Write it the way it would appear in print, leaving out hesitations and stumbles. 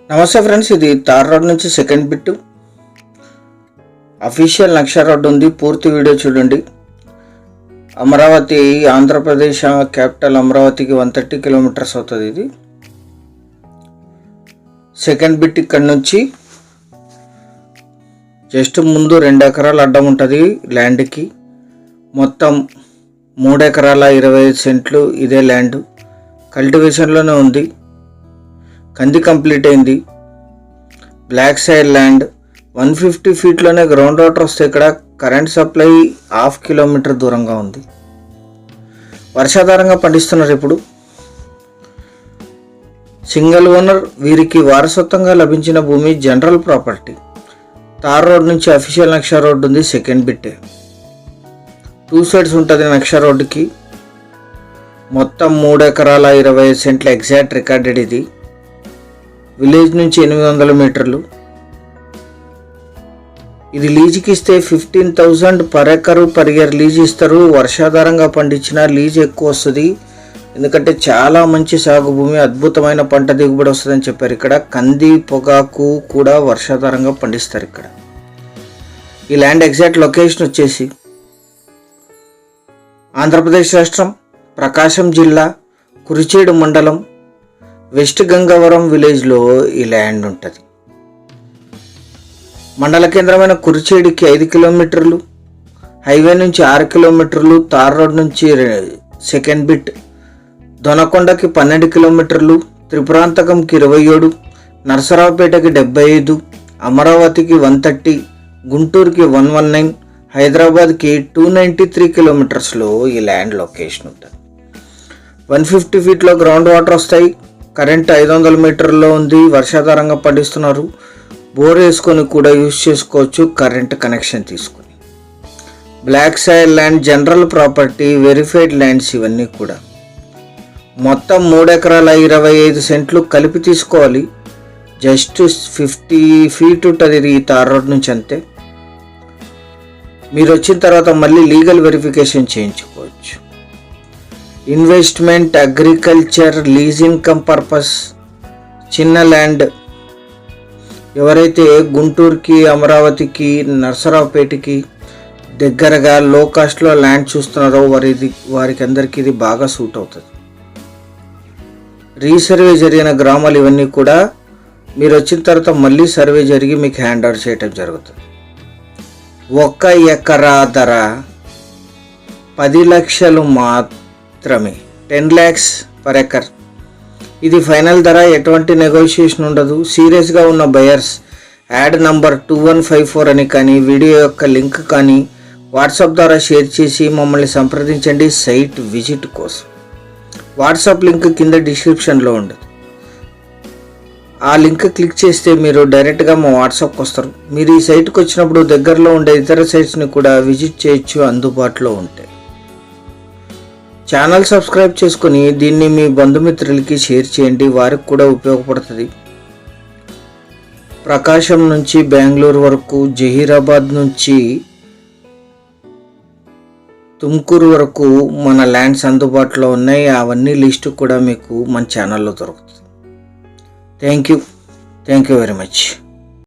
నమస్తే ఫ్రెండ్స్, ఇది tar road నుంచి సెకండ్ బిట్ అఫీషియల్ నక్ష రోడ్ ఉంది. పూర్తి వీడియో చూడండి. అమరావతి ఆంధ్రప్రదేశ్ క్యాపిటల్ అమరావతికి 130 కిలోమీటర్స్ అవుతుంది. ఇది సెకండ్ బిట్ ఇక్కడ నుంచి జస్ట్ ముందు 2 ఎకరాలు అడ్డం ఉంటుంది ల్యాండ్కి. మొత్తం 3 ఎకరాల 25 సెంట్లు ఇదే ల్యాండ్ కల్టివేషన్లోనే ఉంది. కంది కంప్లీట్ అయింది. బ్లాక్ సైడ్ ల్యాండ్ 150 ఫీట్లోనే గ్రౌండ్ వాటర్ వస్తే ఇక్కడ కరెంట్ సప్లై 1/2 కిలోమీటర్ దూరంగా ఉంది. వర్షాధారంగా పండిస్తున్నారు. ఇప్పుడు సింగిల్ ఓనర్, వీరికి వారసత్వంగా లభించిన భూమి జనరల్ ప్రాపర్టీ. తార్ రోడ్ నుంచి అఫీషియల్ నక్ష రోడ్ ఉంది. సెకండ్ బిట్టే 2 సైడ్స్ ఉంటుంది నక్ష రోడ్డుకి. మొత్తం 3 ఎకరాల 25 సెంట్ల ఎగ్జాక్ట్ రికార్డెడ్. ఇది విలేజ్ నుంచి 800 మీటర్లు. ఇది లీజుకి ఇస్తే 15,000 per acre per year lease ఇస్తారు. వర్షాధారంగా పండించిన లీజ్ ఎక్కువ వస్తుంది, ఎందుకంటే చాలా మంచి సాగు భూమి, అద్భుతమైన పంట దిగుబడి వస్తుందని చెప్పారు. ఇక్కడ కంది పొగాకు కూడా వర్షాధారంగా పండిస్తారు. ఇక్కడ ఈ ల్యాండ్ ఎగ్జాక్ట్ లొకేషన్ వచ్చేసి ఆంధ్రప్రదేశ్ రాష్ట్రం, ప్రకాశం జిల్లా, కురిచేడు మండలం, వెస్ట్ గంగవరం విలేజ్లో ఈ ల్యాండ్ ఉంటుంది. మండల కేంద్రమైన కురిచేడికి 5 కిలోమీటర్లు, హైవే నుంచి 6 కిలోమీటర్లు, తార్ రోడ్ నుంచి సెకండ్ బిట్, దొనకొండకి 12 కిలోమీటర్లు, త్రిపురాంతకంకి 27, నరసరావుపేటకి 75, అమరావతికి 130, గుంటూరుకి 119, హైదరాబాద్కి 293 కిలోమీటర్స్లో ఈ ల్యాండ్ లొకేషన్ ఉంటుంది. 150 ఫీట్లో గ్రౌండ్ వాటర్ వస్తాయి. కరెంట్ 500 మీటర్లో ఉంది. వర్షాధారంగా పండిస్తున్నారు. బోర్ వేసుకొని కూడా యూజ్ చేసుకోవచ్చు, కరెంట్ కనెక్షన్ తీసుకొని. Black side land general property, verified lands ఇవన్నీ కూడా. మొత్తం 3 ఎకరాల 25 సెంట్లు కలిపి తీసుకోవాలి. జస్ట్ 50 ఫీట్ ఉంటుంది ఈ తార్ రోడ్ నుంచి, అంతే. మీరు వచ్చిన తర్వాత మళ్ళీ లీగల్ వెరిఫికేషన్ చేయించుకోవచ్చు. Investment, agriculture, lease income purpose, చిన్న ల్యాండ్. ఎవరైతే గుంటూరుకి, అమరావతికి, నరసరావుపేటకి దగ్గరగా లో కాస్ట్లో ల్యాండ్ చూస్తున్నారో వారికి అందరికీ ఇది బాగా సూట్ అవుతుంది. రీసర్వే జరిగిన గ్రామాలు ఇవన్నీ కూడా మీరు వచ్చిన తర్వాత మళ్ళీ సర్వే జరిగి మీకు హ్యాండ్ ఓవర్ చేయటం జరుగుతుంది. 1 ఎకరా ధర 10 లక్షలు మాత్రమే, 10 lakhs పర్ ఎకర్. ఇది ఫైనల్ ధర, ఎటువంటి నెగోషియేషన్ ఉండదు. సీరియస్గా ఉన్న బయర్స్ యాడ్ నంబర్ 2154 అని కానీ వీడియో యొక్క లింక్ కానీ వాట్సాప్ ద్వారా షేర్ చేసి మమ్మల్ని సంప్రదించండి సైట్ విజిట్ కోసం. వాట్సాప్ లింక్ కింద డిస్క్రిప్షన్లో ఉండదు. ఆ లింక్ క్లిక్ చేస్తే మీరు డైరెక్ట్గా మా వాట్సాప్కి వస్తారు. మీరు ఈ సైట్కి వచ్చినప్పుడు దగ్గరలో ఉండే ఇతర సైట్స్ని కూడా విజిట్ చేయొచ్చు, అందుబాటులో ఉంటాయి. ఛానల్ సబ్స్క్రైబ్ చేసుకొని దీన్ని మీ బంధుమిత్రులకి షేర్ చేయండి, వారికి కూడా ఉపయోగపడుతుంది. ప్రకాశం నుంచి బెంగళూరు వరకు, జహీరాబాద్ నుంచి తుమ్కూరు వరకు మన ల్యాండ్స్ అందుబాటులో ఉన్నాయి. అవన్నీ లిస్టు కూడా మీకు మన ఛానల్లో దొరుకుతుంది. Thank you very much.